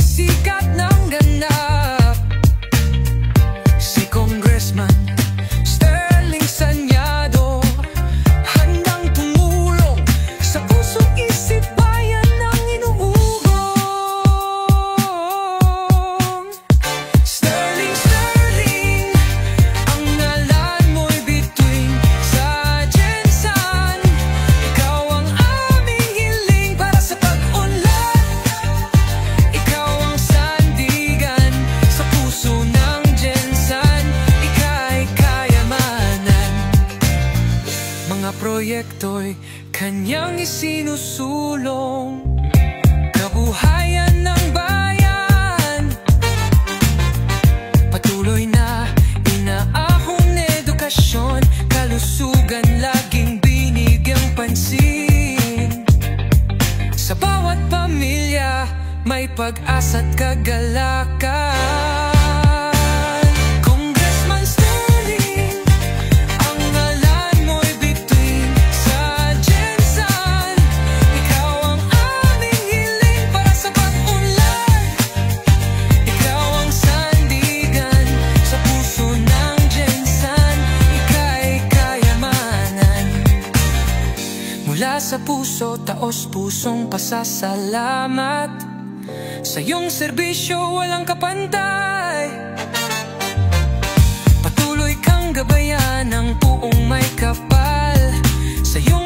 sumisikat ng ganap. Si Congressman Sterling Sanyado, handang tumulong sa puso't isip bayan ng inuugong. Sterling, Sterling, ang ngalan mo'y bituin sa Jensan. Ikaw ang aming hiling para sa pag-unlad. Ikaw ang sandigan sa puso ng Jensan. Ika'y kayamanan. Mga proyekto'y kanyang isinusulong, kabuhayan ng bayan. Patuloy na inaahon edukasyon, kalusugan laging binigyang pansin. Sa bawat pamilya may pag-asa't kagalakan. Congressman Sterling, ang ngalan mo'y bituin sa Jensan. Ikaw ang aming hiling para sa pag-unlad. Ikaw ang sandigan sa puso ng Jensan. Ika'y kayamanan. Mula sa puso, taos-pusong pasasalamat. Sa iyong serbisyo walang kapantay. Patuloy kang gabayan ng puong may kapal. Sa iyong